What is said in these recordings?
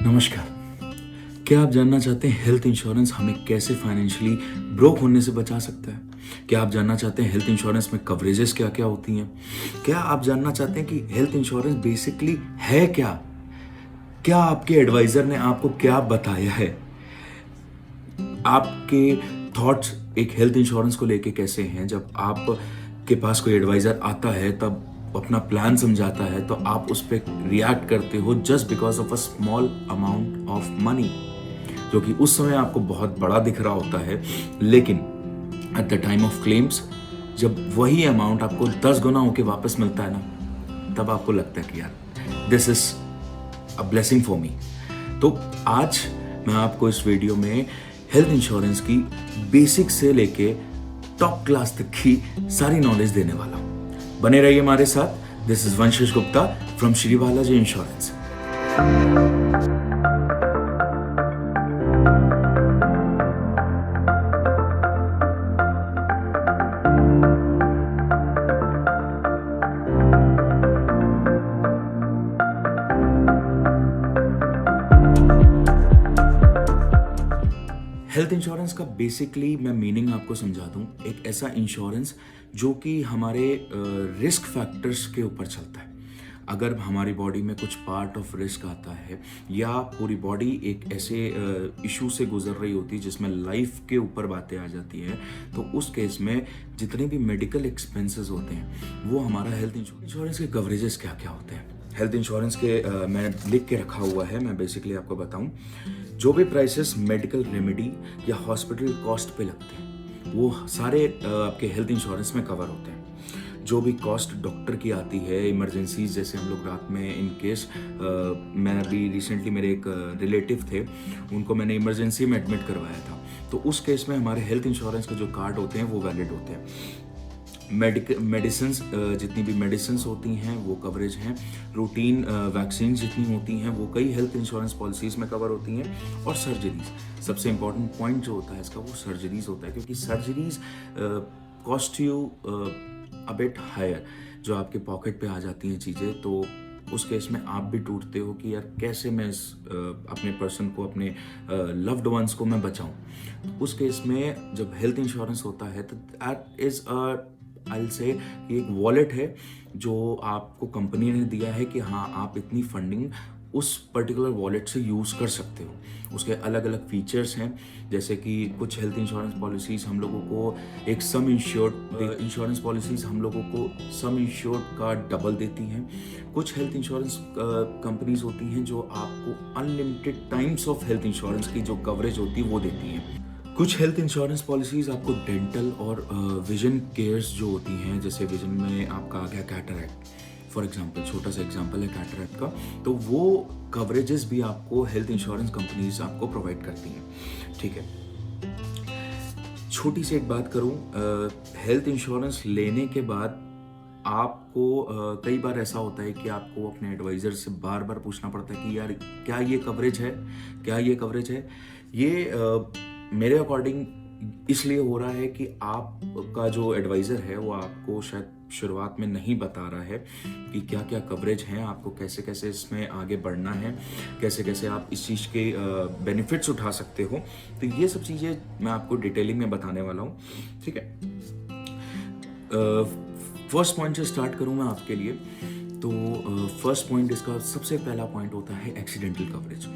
नमस्कार। क्या आप जानना चाहते हैं हेल्थ इंश्योरेंस हमें कैसे फाइनेंशियली ब्रोक होने से बचा सकता है? क्या आप जानना चाहते हैं हेल्थ इंश्योरेंस में कवरेजेस क्या-क्या होती हैं? क्या आप जानना चाहते हैं कि हेल्थ इंश्योरेंस बेसिकली है क्या? क्या आपके एडवाइज़र ने आपको क्या बताया है? आपके थॉट्स एक हेल्थ इंश्योरेंस को लेके कैसे हैं? जब आप के पास कोई एडवाइज़र आता है तब अपना प्लान समझाता है तो आप उस पे रिएक्ट करते हो just because of a small amount of money. जो कि उस समय आपको बहुत बड़ा दिख रहा होता है, लेकिन at the time of claims जब वही अमाउंट आपको 10 गुना होके वापस मिलता है ना, तब आपको लगता है कि यार this is a blessing for me. तो आज मैं आपको इस वीडियो में हेल्थ इंश्योरेंस की बेसिक से लेके टॉप क्लास तक की सारी नॉलेज देने वाला हूं। बने रहिए हमारे साथ। This is Vanshish Gupta from Shri Balaji insurance. Health insurance का बेसिकली मैं मीनिंग आपको समझा दूं। एक ऐसा इंश्योरेंस जो कि हमारे रिस्क फैक्टर्स के ऊपर चलता है। अगर हमारी बॉडी में कुछ पार्ट ऑफ रिस्क आता है या पूरी बॉडी एक ऐसे इशू से गुजर रही होती है जिसमें लाइफ के ऊपर बातें आ जाती हैं, तो उस केस में जितने भी मेडिकल एक्सपेंसेस होते हैं वो हमारा हेल्थ इंश्योरेंस के कवरेजेस क्या क्या होते हैं। हेल्थ इंश्योरेंस के मैंने लिख के रखा हुआ है, मैं बेसिकली आपको बताऊं। जो भी प्राइसेस मेडिकल रेमेडी या हॉस्पिटल कॉस्ट पे लगते हैं वो सारे आपके हेल्थ इंश्योरेंस में कवर होते हैं। जो भी कॉस्ट डॉक्टर की आती है, इमरजेंसीज जैसे हम लोग रात में इन केस मैं अभी रिसेंटली मेरे एक रिलेटिव थे, उनको मैंने इमरजेंसी में एडमिट करवाया था, तो उस केस में हमारे हेल्थ इंश्योरेंस के जो कार्ड होते हैं वो वैलिड होते हैं। मेडिसिन जितनी भी मेडिसिन होती हैं वो कवरेज हैं। रूटीन वैक्सीन जितनी होती हैं वो कई हेल्थ इंश्योरेंस पॉलिसीज़ में कवर होती हैं। और सर्जरीज, सबसे इंपॉर्टेंट पॉइंट जो होता है इसका वो सर्जरीज होता है, क्योंकि surgeries cost you a bit higher. जो आपके पॉकेट पे आ जाती हैं चीज़ें, तो उस केस में आप भी टूटते हो कि यार कैसे मैं अपने पर्सन को, अपने लव्ड वंस को मैं बचाऊं। उस केस में जब हेल्थ इंश्योरेंस होता है तो दैट इज़ आई से कि एक वॉलेट है जो आपको कंपनी ने दिया है कि हाँ आप इतनी फंडिंग उस पर्टिकुलर वॉलेट से यूज़ कर सकते हो। उसके अलग अलग फीचर्स हैं, जैसे कि कुछ हेल्थ इंश्योरेंस पॉलिसीज़ हम लोगों को एक सम इंश्योर्ड इंश्योरेंस पॉलिसीज़ हम लोगों को सम इंश्योर्ड का डबल देती हैं। कुछ हेल्थ इंश्योरेंस कंपनीज होती हैं जो आपको unlimited times of health insurance की जो कवरेज होती है वो देती हैं। कुछ हेल्थ इंश्योरेंस पॉलिसीज आपको डेंटल और विजन केयर्स जो होती हैं, जैसे विजन में आपका आ गया कैटरैक्ट, फॉर एग्जांपल, छोटा सा एग्जांपल है कैटरैक्ट का, तो वो कवरेजेस भी आपको हेल्थ इंश्योरेंस कंपनीज आपको प्रोवाइड करती हैं। ठीक है, छोटी सी एक बात करूं, हेल्थ इंश्योरेंस लेने के बाद आपको कई बार ऐसा होता है कि आपको अपने एडवाइज़र से बार बार पूछना पड़ता है कि यार क्या ये कवरेज है, क्या ये कवरेज है। ये मेरे अकॉर्डिंग इसलिए हो रहा है कि आपका जो एडवाइज़र है वो आपको शायद शुरुआत में नहीं बता रहा है कि क्या क्या कवरेज हैं, आपको कैसे कैसे इसमें आगे बढ़ना है, कैसे कैसे आप इस चीज़ के बेनिफिट्स उठा सकते हो। तो ये सब चीज़ें मैं आपको डिटेलिंग में बताने वाला हूँ। ठीक है, फर्स्ट पॉइंट से स्टार्ट करूँ मैं आपके लिए। तो फर्स्ट पॉइंट, इसका सबसे पहला पॉइंट होता है एक्सीडेंटल कवरेज।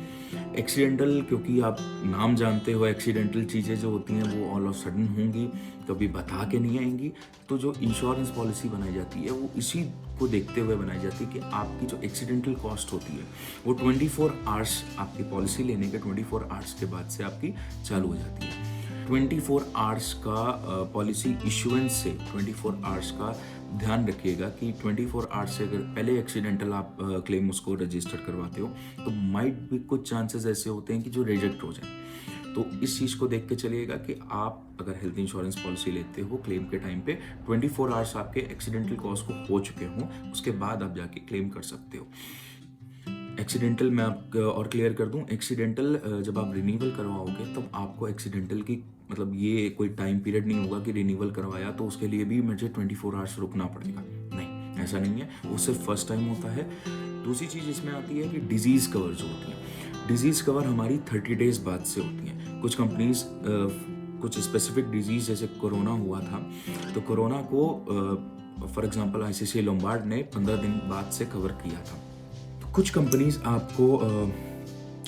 एक्सीडेंटल, क्योंकि आप नाम जानते हो, एक्सीडेंटल चीज़ें जो होती हैं वो ऑल ऑफ सडन होंगी, कभी बता के नहीं आएंगी। तो जो इंश्योरेंस पॉलिसी बनाई जाती है वो इसी को देखते हुए बनाई जाती है कि आपकी जो एक्सीडेंटल कॉस्ट होती है वो 24 आवर्स, आपकी पॉलिसी लेने के 24 आवर्स के बाद से आपकी चालू हो जाती है। 24 आवर्स का पॉलिसी इशुएंस से 24 आवर्स का ध्यान रखिएगा कि 24 आवर्स से अगर पहले एक्सीडेंटल आप क्लेम उसको रजिस्टर करवाते हो तो माइट भी कुछ चांसेस ऐसे होते हैं कि जो रिजेक्ट हो जाए। तो इस चीज़ को देख के चलिएगा कि आप अगर हेल्थ इंश्योरेंस पॉलिसी लेते हो क्लेम के टाइम पे 24 आवर्स आपके एक्सीडेंटल कॉस्ट को हो चुके हों, उसके बाद आप जाके क्लेम कर सकते हो। एक्सीडेंटल मैं आप और क्लियर कर दूं, एक्सीडेंटल जब आप रिन्यूअल करवाओगे तब आपको एक्सीडेंटल की मतलब ये कोई टाइम पीरियड नहीं होगा कि रिन्यूअल करवाया तो उसके लिए भी मुझे 24 आवर्स रुकना पड़ेगा। नहीं, ऐसा नहीं है, वो सिर्फ फर्स्ट टाइम होता है। दूसरी चीज़ इसमें आती है कि डिजीज़ कवर जो होती है, डिजीज़ कवर हमारी 30 डेज बाद से होती हैं। कुछ कंपनीज कुछ स्पेसिफिक डिजीज़ जैसे कोरोना हुआ था, तो कोरोना को फॉर एग्जांपल आईसीसी लोम्बार्ड ने 15 दिन बाद से कवर किया था। तो कुछ कंपनीज आपको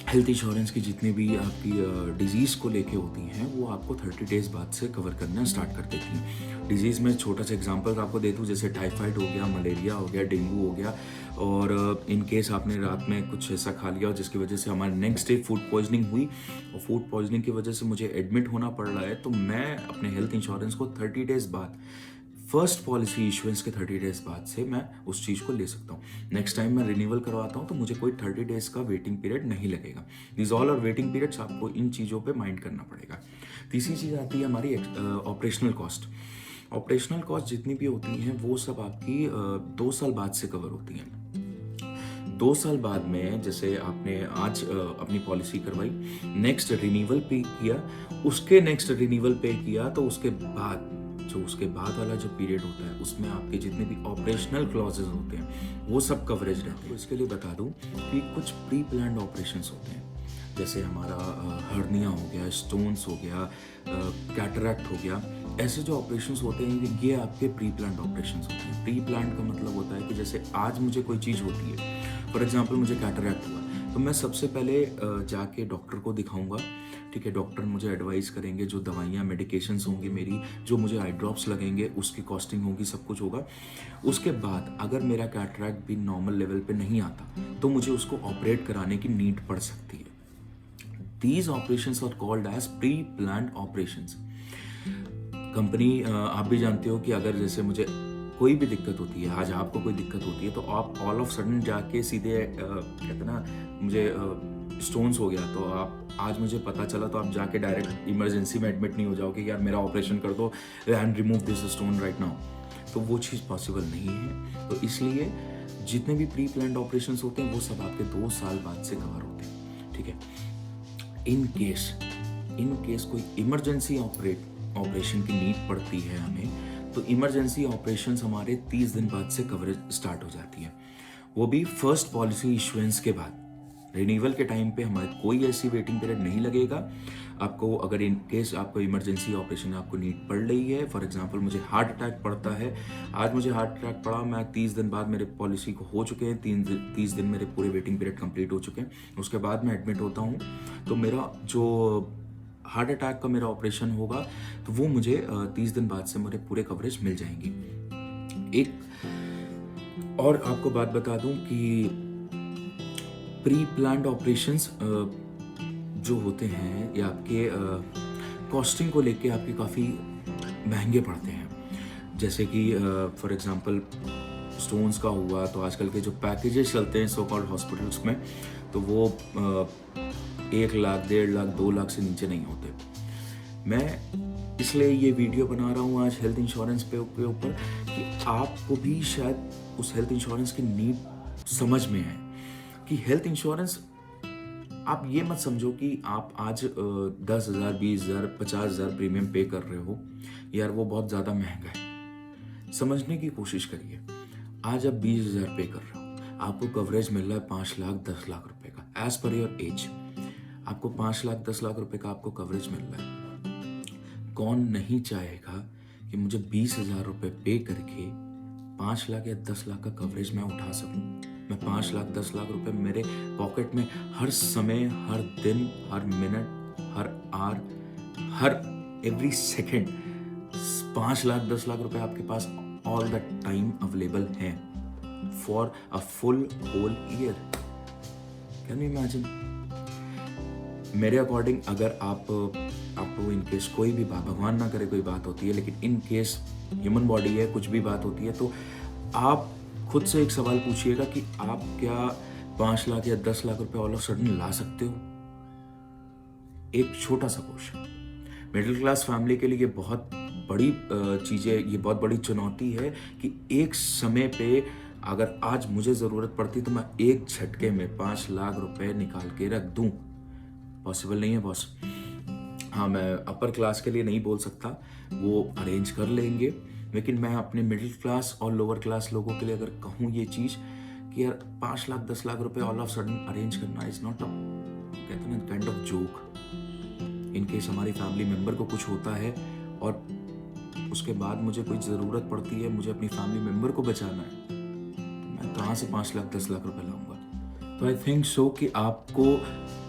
हेल्थ इंश्योरेंस की जितनी भी आपकी डिजीज़ को लेके होती हैं वो आपको 30 डेज बाद से कवर करना स्टार्ट कर देती हैं। डिजीज़ में छोटा सा एग्जांपल आपको दे दूँ, जैसे टाइफाइड हो गया, मलेरिया हो गया, डेंगू हो गया, और इन केस आपने रात में कुछ ऐसा खा लिया जिसकी वजह से हमारे नेक्स्ट डे फूड पॉइजनिंग हुई और फूड पॉइजनिंग की वजह से मुझे एडमिट होना पड़ रहा है, तो मैं अपने हेल्थ इंश्योरेंस को 30 डेज बाद, फर्स्ट पॉलिसी इशुएंस के 30 डेज बाद से मैं उस चीज़ को ले सकता हूँ। नेक्स्ट टाइम मैं रिन्यूअल करवाता हूँ तो मुझे कोई 30 डेज का वेटिंग पीरियड नहीं लगेगा। दिस ऑल और वेटिंग पीरियड्स आपको इन चीज़ों पे माइंड करना पड़ेगा। तीसरी चीज़ आती है हमारी ऑपरेशनल कॉस्ट। ऑपरेशनल कॉस्ट जितनी भी होती हैं वो सब आपकी 2 साल बाद से कवर होती हैं। 2 साल बाद में, जैसे आपने आज अपनी पॉलिसी करवाई, नेक्स्ट रिन्यूअल पे किया, उसके नेक्स्ट रिन्यूअल पे किया, तो उसके बाद उसके बाद वाला जो पीरियड होता है उसमें आपके जितने भी ऑपरेशनल क्लॉजेज होते हैं वो सब कवरेज रहते हैं। इसके लिए बता दूं कि कुछ प्री प्लान्ड ऑपरेशंस होते हैं, जैसे हमारा हर्निया हो गया, स्टोन्स हो गया, कैटरैक्ट हो गया, ऐसे जो ऑपरेशंस होते हैं ये आपके प्री प्लान्ड ऑपरेशंस होते हैं। प्री प्लान्ड का मतलब होता है कि जैसे आज मुझे कोई चीज़ होती है, फॉर एग्जाम्पल मुझे कैटरैक्ट हुआ, तो मैं सबसे पहले जाके डॉक्टर को दिखाऊंगा, ठीक है। डॉक्टर मुझे एडवाइस करेंगे, जो दवाइयाँ मेडिकेशंस होंगी मेरी, जो मुझे आई ड्रॉप्स लगेंगे उसकी कॉस्टिंग होगी, सब कुछ होगा। उसके बाद अगर मेरा कैटरैक्ट भी नॉर्मल लेवल पे नहीं आता तो मुझे उसको ऑपरेट कराने की नीड पड़ सकती है। These operations are called as pre planned operations. Company, आप भी जानते हो कि अगर जैसे मुझे कोई भी दिक्कत होती है, आज आपको कोई दिक्कत होती है, तो आप ऑल ऑफ सडन जाके सीधे कहते ना मुझे स्टोन्स हो गया, तो आप आज मुझे पता चला तो आप जाके डायरेक्ट इमरजेंसी में एडमिट नहीं हो जाओगे कि यार मेरा ऑपरेशन कर दो and remove this stone right now, तो वो चीज़ पॉसिबल नहीं है। तो इसलिए जितने भी प्री प्लान्ड ऑपरेशंस होते हैं वो सब आपके 2 साल बाद से कवर होते हैं, ठीक है। इन केस कोई इमरजेंसी ऑपरेशन की नीड पड़ती है हमें, तो इमरजेंसी ऑपरेशंस हमारे 30 दिन बाद से कवरेज स्टार्ट हो जाती है, वो भी फर्स्ट पॉलिसी इशुएंस के बाद। रिन्यूअल के टाइम पे हमारे कोई ऐसी वेटिंग पीरियड नहीं लगेगा। आपको अगर इन केस आपको इमरजेंसी ऑपरेशन आपको नीड पड़ रही है, फॉर एग्जांपल मुझे हार्ट अटैक पड़ता है, आज मुझे हार्ट अटैक पड़ा, मैं 30 दिन बाद मेरे पॉलिसी को हो चुके हैं, 30 दिन मेरे पूरे वेटिंग पीरियड कंप्लीट हो चुके हैं, उसके बाद मैं एडमिट होता हूँ, तो मेरा जो हार्ट अटैक का मेरा ऑपरेशन होगा तो वो मुझे 30 दिन बाद से मेरे पूरे कवरेज मिल जाएंगी। एक और आपको बात बता दूं कि प्री प्लान्ड ऑपरेशंस जो होते हैं ये आपके कॉस्टिंग को लेके आपके काफ़ी महंगे पड़ते हैं। जैसे कि फॉर एग्जांपल स्टोन्स का हुआ, तो आजकल के जो पैकेजेस चलते हैं सो कॉल्ड हॉस्पिटल्स में, तो वो 1 लाख, 1.5 लाख, 2 लाख से नीचे नहीं होते। मैं इसलिए ये वीडियो बना रहा हूँ आज हेल्थ इंश्योरेंस पे ऊपर कि आपको भी शायद उस हेल्थ इंश्योरेंस की नीड समझ में आए कि हेल्थ इंश्योरेंस, आप ये मत समझो कि आप आज 10,000, 20,000, 50,000 प्रीमियम पे कर रहे हो, यार वो बहुत ज़्यादा महंगा है। समझने की कोशिश करिए, आज आप 20,000 पे कर रहे हो, आपको कवरेज मिल रहा है 5 लाख, 10 लाख रुपए का, एज पर योर एज आपको 5 लाख, 10 लाख रुपए का आपको कवरेज मिल रहा है। कौन नहीं चाहेगा कि मुझे 20,000 रुपए पे करके 5 लाख या 10 लाख का कवरेज मैं उठा सकूं। मैं 5 लाख, 10 लाख रुपए मेरे पॉकेट में हर समय, हर दिन, हर मिनट, हर आवर, हर एवरी सेकेंड 5 लाख, 10 लाख रुपए आपके पास ऑल द टाइम अवेलेबल हैं for a full whole year. Can you imagine? मेरे अकॉर्डिंग अगर आपको इन केस कोई भी बात, भगवान ना करे कोई बात होती है, लेकिन इन केस ह्यूमन बॉडी है, कुछ भी बात होती है, तो आप खुद से एक सवाल पूछिएगा कि आप क्या 5 लाख या 10 लाख रुपए ऑल ऑफ सडन ला सकते हो? एक छोटा सा क्वेश्चन। मिडिल क्लास फैमिली के लिए ये बहुत बड़ी चीज़ है, ये बहुत बड़ी चुनौती है कि एक समय पे अगर आज मुझे ज़रूरत पड़ती तो मैं एक झटके में 5 लाख रुपए निकाल के रख दूं। पॉसिबल नहीं है बॉस। हाँ, मैं अपर क्लास के लिए नहीं बोल सकता, वो अरेंज कर लेंगे, लेकिन मैं अपने मिडिल क्लास और लोअर क्लास लोगों के लिए अगर कहूँ ये चीज़ कि यार 5 लाख, 10 लाख रुपए ऑल ऑफ सडन अरेंज करना इज़ नॉट अ कहते हैं ना kind of joke. In case हमारी फैमिली मेम्बर को कुछ होता है और उसके बाद मुझे कोई ज़रूरत पड़ती है, मुझे अपनी फैमिली मेम्बर को बचाना है, तो मैं कहाँ से 5 लाख 10 लाख रुपए लाऊंगा। तो आई थिंक सो कि आपको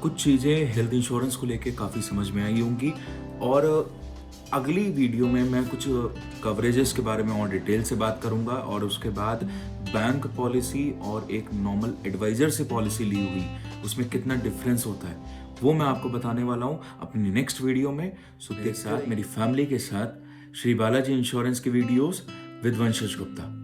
कुछ चीज़ें हेल्थ इंश्योरेंस को लेके काफ़ी समझ में आई होंगी, और अगली वीडियो में मैं कुछ कवरेजेस के बारे में और डिटेल से बात करूंगा, और उसके बाद बैंक पॉलिसी और एक नॉर्मल एडवाइज़र से पॉलिसी ली हुई उसमें कितना डिफरेंस होता है वो मैं आपको बताने वाला हूँ अपनी नेक्स्ट वीडियो में। सो के साथ मेरी फैमिली के साथ श्री बालाजी इंश्योरेंस की वीडियोस विद वंशज गुप्ता।